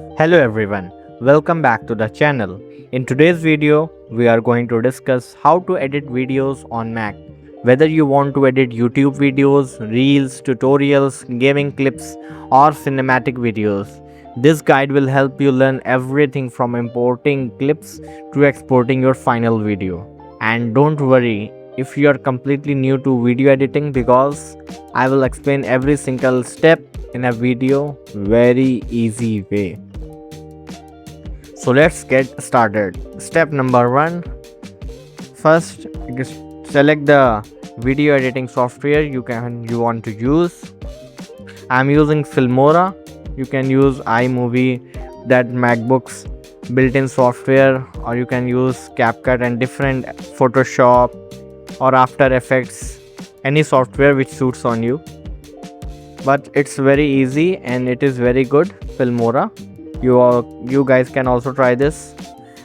Hello everyone, welcome back to the channel. In today's video, we are going to discuss how to edit videos on Mac. Whether you want to edit YouTube videos, reels, tutorials, gaming clips, or cinematic videos, this guide will help you learn everything from importing clips to exporting your final video. And don't worry if you are completely new to video editing because I will explain every single step in a video very easy way. So let's get started. Step number 1. First, select the video editing software you want to use. I'm using Filmora. You can use iMovie, that MacBook's built-in software, or you can use CapCut and different Photoshop or After Effects, any software which suits on you. But it's very easy and it is very good, Filmora. You guys can also try this.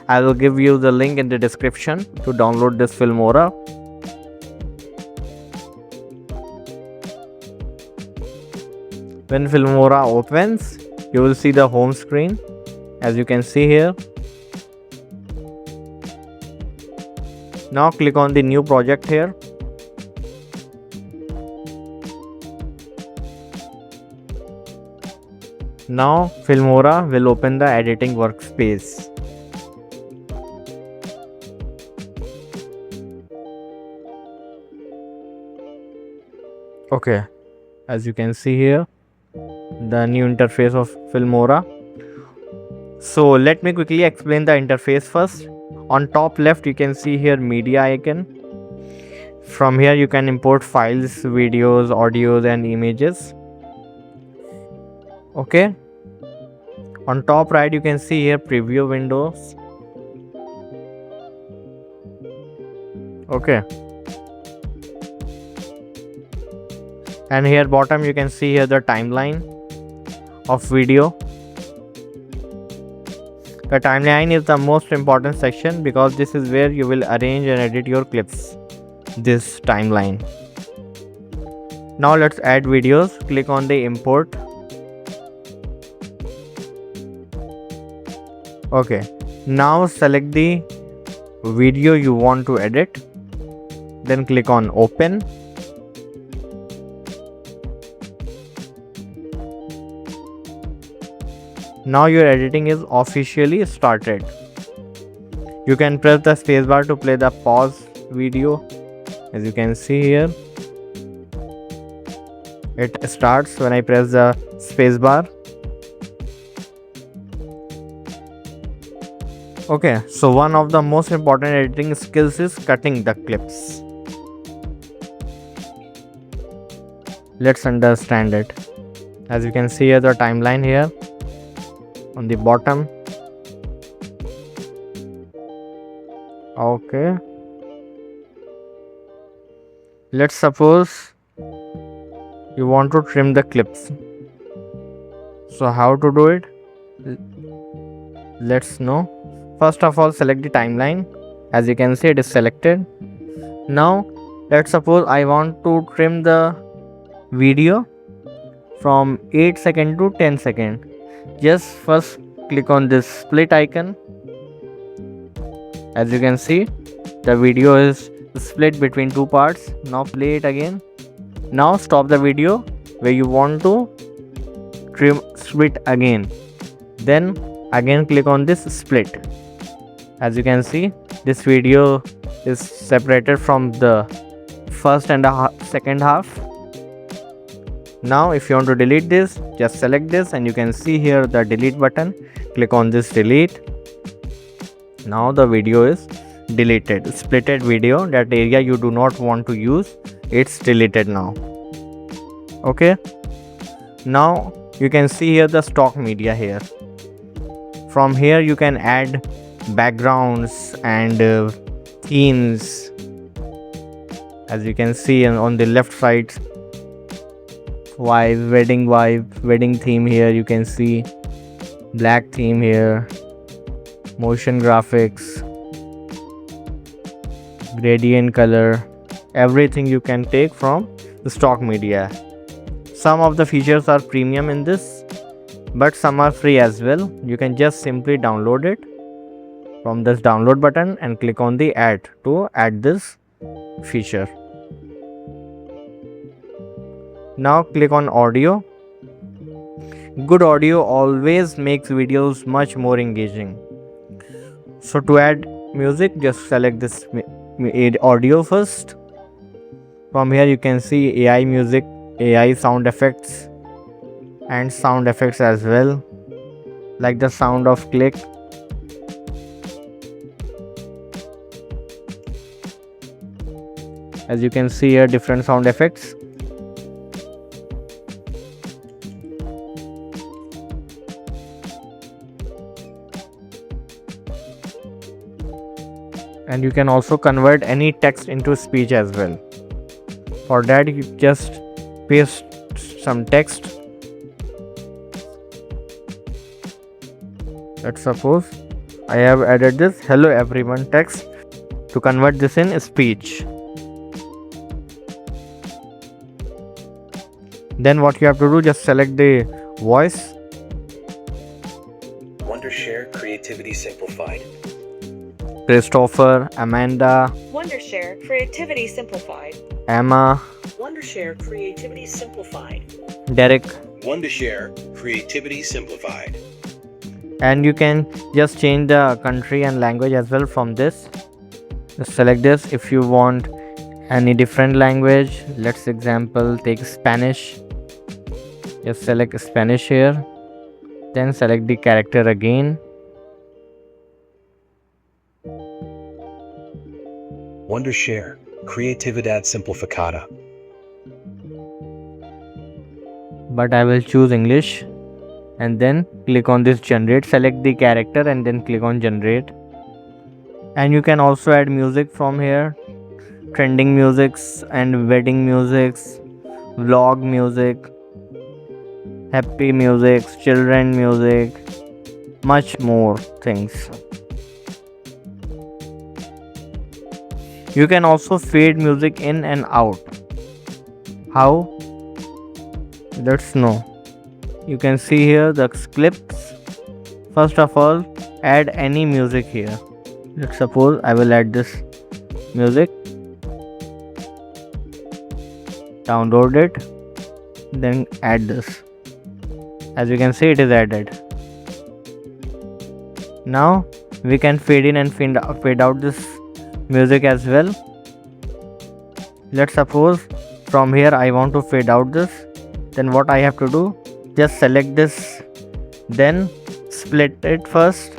I will give you the link in the description to download this Filmora. When Filmora opens, you will see the home screen, as you can see here. Now click on the new project here. Now Filmora will open the editing workspace. Okay, as you can see here, the new interface of Filmora. So let me quickly explain the interface first. On top left you can see here media icon. From here you can import files, videos, audios and images. Okay, on top right you can see here preview windows. Okay, and here bottom you can see here the timeline of video. The timeline is the most important section because this is where you will arrange and edit your clips. This timeline. Now let's add videos. Click on the import. Okay, now select the video you want to edit, then click on open. Now your editing is officially started. You can press the spacebar to play the pause video. As you can see here, it starts when I press the spacebar. Okay, so one of the most important editing skills is cutting the clips. Let's understand it. As you can see here, the timeline here on the bottom. Okay, let's suppose you want to trim the clips. So how to do it? Let's know. First of all, select the timeline. As you can see, it is selected. Now let's suppose I want to trim the video from 8 seconds to 10 seconds. Just first click on this split icon. As you can see, the video is split between two parts. Now play it again. Now stop the video where you want to trim split again. Then again click on this split. As you can see, this video is separated from the first and the second half. Now if you want to delete this, just select this and you can see here the delete button. Click on this delete. Now the video is deleted. Splitted video, that area you do not want to use, it's deleted now. Okay, now you can see here the stock media here. From here you can add backgrounds and themes. As you can see on the left side, wedding theme here. You can see black theme here, motion graphics, gradient color, everything you can take from the stock media. Some of the features are premium in this, but some are free as well. You can just simply download it from this download button and click on the add to add this feature. Now click on audio. Good audio always makes videos much more engaging. So to add music, just select this audio first. From here you can see AI music, AI sound effects and sound effects as well, like the sound of click. As you can see here, different sound effects. And you can also convert any text into speech as well. For that, you just paste some text. Let's suppose I have added this hello everyone text to convert this in speech. Then what you have to do, just select the voice. Wondershare Creativity Simplified. Christopher, Amanda, Wondershare Creativity Simplified. Emma, Wondershare Creativity Simplified. Derek. Wondershare Creativity Simplified. And you can just change the country and language as well from this. Just select this. If you want any different language, let's example take Spanish. Just select Spanish here, then select the character again. Wondershare Creatividad Simplificada. But I will choose English and then click on this generate. Select the character and then click on generate. And you can also add music from here, trending musics and wedding musics, vlog music, happy music, children music, much more things. You can also fade music in and out. How? Let's know. You can see here the clips. First of all, add any music here. Let's suppose I will add this music. Download it, then add this. As you can see, it is added. Now we can fade in and fade out this music as well. Let's suppose from here I want to fade out this. Then what I have to do, just select this, then split it first.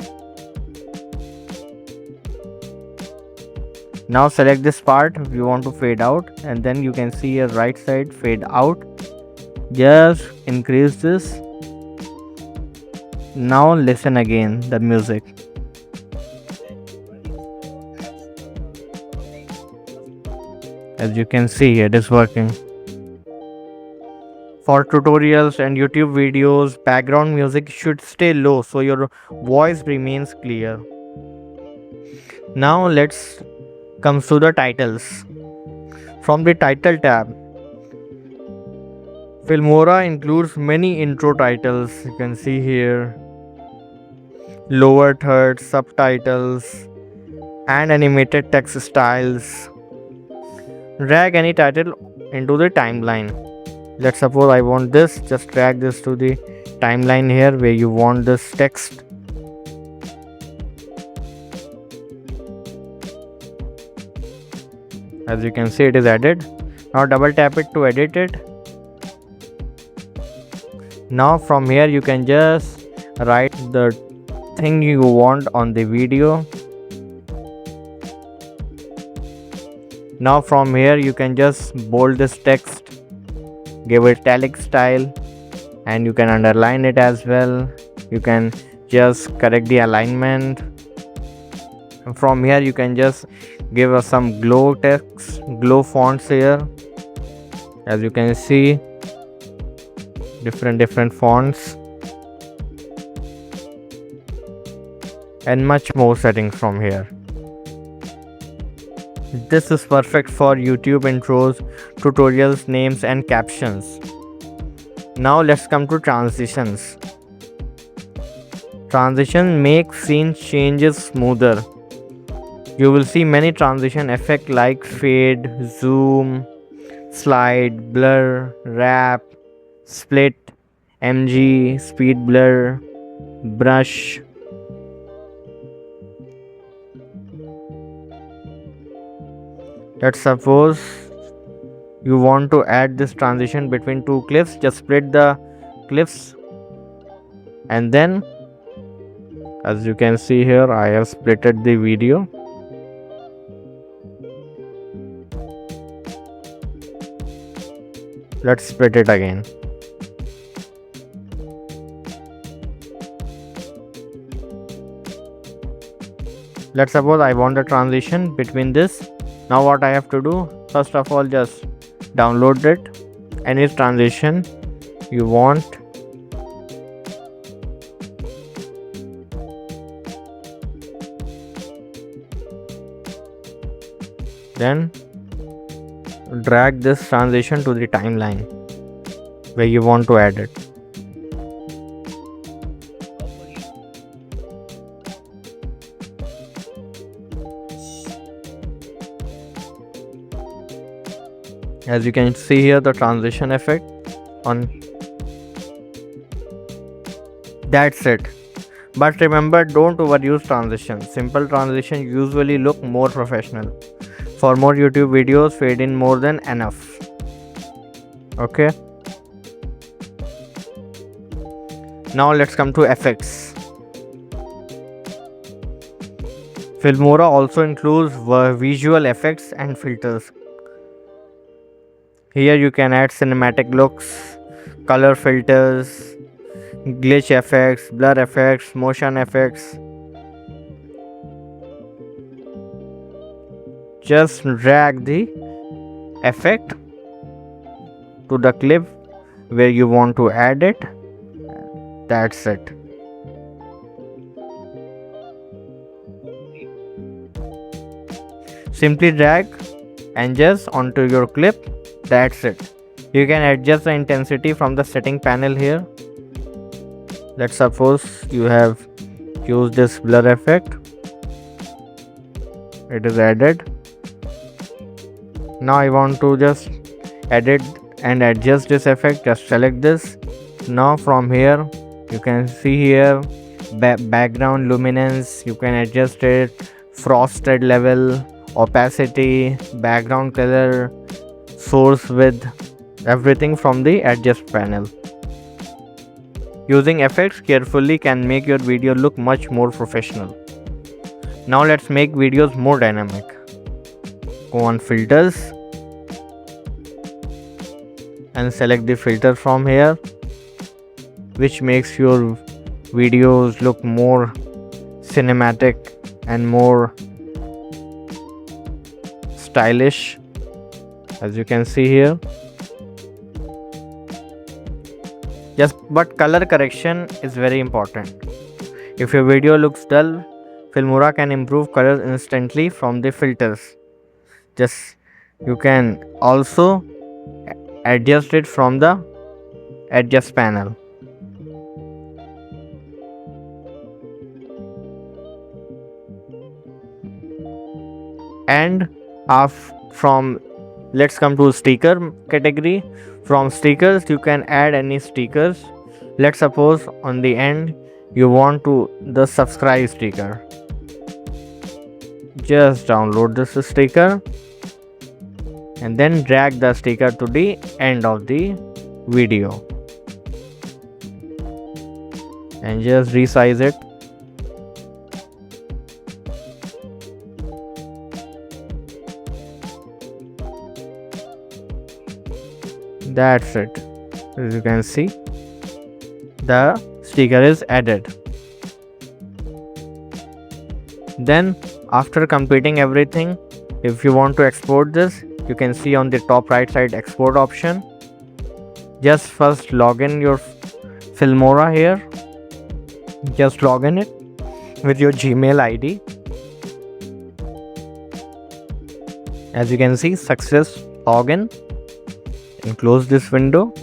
Now select this part if you want to fade out, and then you can see here right side fade out. Just increase this. Now listen again the music. As you can see, it is working. For tutorials and YouTube videos, background music should stay low so your voice remains clear. Now let's come to the titles. From the title tab, Filmora includes many intro titles. You can see here, lower third, subtitles, and animated text styles. Drag any title into the timeline. Let's suppose I want this, just drag this to the timeline here where you want this text. As you can see, it is added. Now double tap it to edit it. Now from here you can just write the thing you want on the video. Now from here you can just bold this text, give it italic style, and you can underline it as well. You can just correct the alignment. And from here you can just give us some glow text, glow fonts here. As you can see, different fonts and much more settings from here. This is perfect for YouTube intros, tutorials, names and captions. Now let's come to transitions. Transition makes scene changes smoother. You will see many transition effects like fade, zoom, slide, blur, wrap, split, MG, speed blur, brush. Let's suppose you want to add this transition between two clips. Just split the clips, and then as you can see here, I have splitted the video. Let's split it again. Let's suppose I want the transition between this. Now what I have to do, first of all, just download it, any transition you want. Then drag this transition to the timeline where you want to add it. As you can see here, the transition effect on. That's it. But remember, don't overuse transitions. Simple transitions usually look more professional. For more YouTube videos, fade in more than enough. Okay. Now let's come to effects. Filmora also includes visual effects and filters. Here you can add cinematic looks, color filters, glitch effects, blur effects, motion effects. Just drag the effect to the clip where you want to add it. That's it. Simply drag and just onto your clip. That's it. You can adjust the intensity from the setting panel here. Let's suppose you have used this blur effect. It is added. Now I want to just edit and adjust this effect. Just select this. Now from here you can see here background luminance. You can adjust it, frosted level, opacity, background color, source width, everything from the adjust panel. Using effects carefully can make your video look much more professional. Now let's make videos more dynamic. Go on filters and select the filter from here, which makes your videos look more cinematic and more stylish, as you can see here. But color correction is very important. If your video looks dull, Filmora can improve colors instantly from the filters. You can also adjust it from the adjust panel. And let's come to sticker category. From stickers you can add any stickers. Let's suppose on the end you want the subscribe sticker. Just download this sticker and then drag the sticker to the end of the video and just resize it. That's it. As you can see, the sticker is added. Then after completing everything, if you want to export this, you can see on the top right side export option. Just first log in your Filmora here. Just log in it with your Gmail ID. As you can see, success login. And close this window.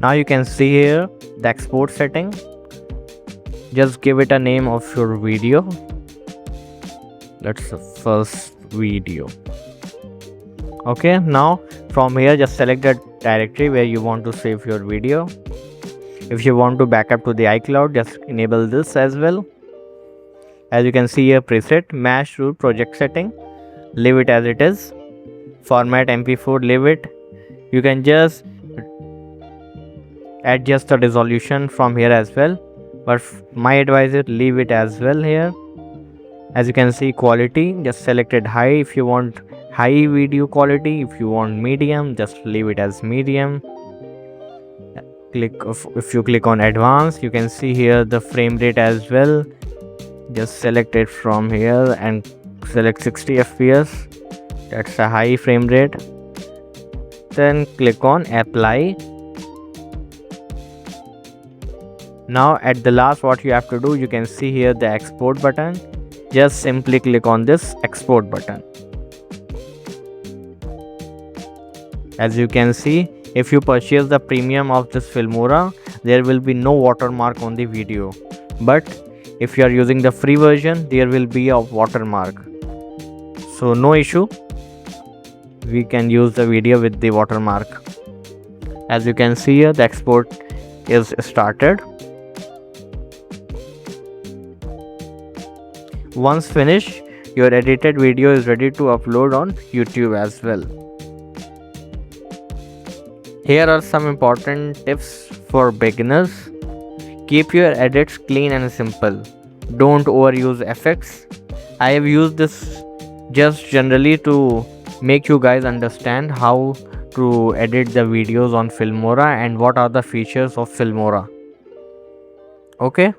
Now you can see here the export setting. Just give it a name of your video. That's the first video. Okay, now from here just select the directory where you want to save your video. If you want to backup to the iCloud, just enable this as well. As you can see here, preset, mash root project setting, leave it as it is. Format MP4, leave it. You can just adjust the resolution from here as well, but my advice is leave it as well here. As you can see, quality, just select it high if you want high video quality. If you want medium, just leave it as medium. If you click on advanced, you can see here the frame rate as well. Just select it from here and select 60 fps. That's a high frame rate. Then click on apply. Now at the last, what you have to do, you can see here the export button. Just simply click on this export button. As you can see, if you purchase the premium of this Filmora, there will be no watermark on the video. But if you are using the free version, there will be a watermark. So no issue. We can use the video with the watermark. As you can see here, the export is started. Once finished, your edited video is ready to upload on YouTube as well. Here are some important tips for beginners. Keep your edits clean and simple. Don't overuse effects. I have used this just generally to make you guys understand how to edit the videos on Filmora and what are the features of Filmora. Okay,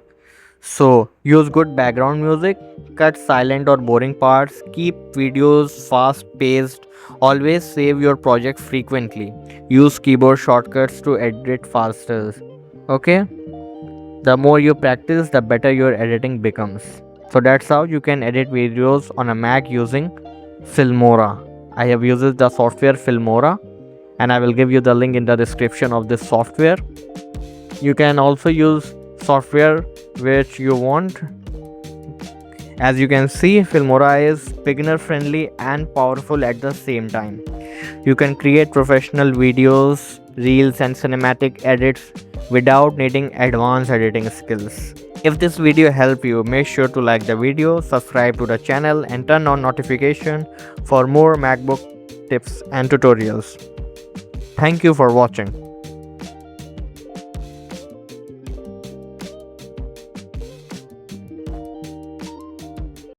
so use good background music, cut silent or boring parts, keep videos fast paced, always save your project frequently, use keyboard shortcuts to edit faster. Okay, the more you practice, the better your editing becomes. So that's how you can edit videos on a Mac using Filmora. I have used the software Filmora and I will give you the link in the description of this software. You can also use software which you want. As you can see, Filmora is beginner friendly and powerful at the same time. You can create professional videos, reels and cinematic edits without needing advanced editing skills. If this video helped you, make sure to like the video, subscribe to the channel and turn on notification for more MacBook tips and tutorials. Thank you for watching.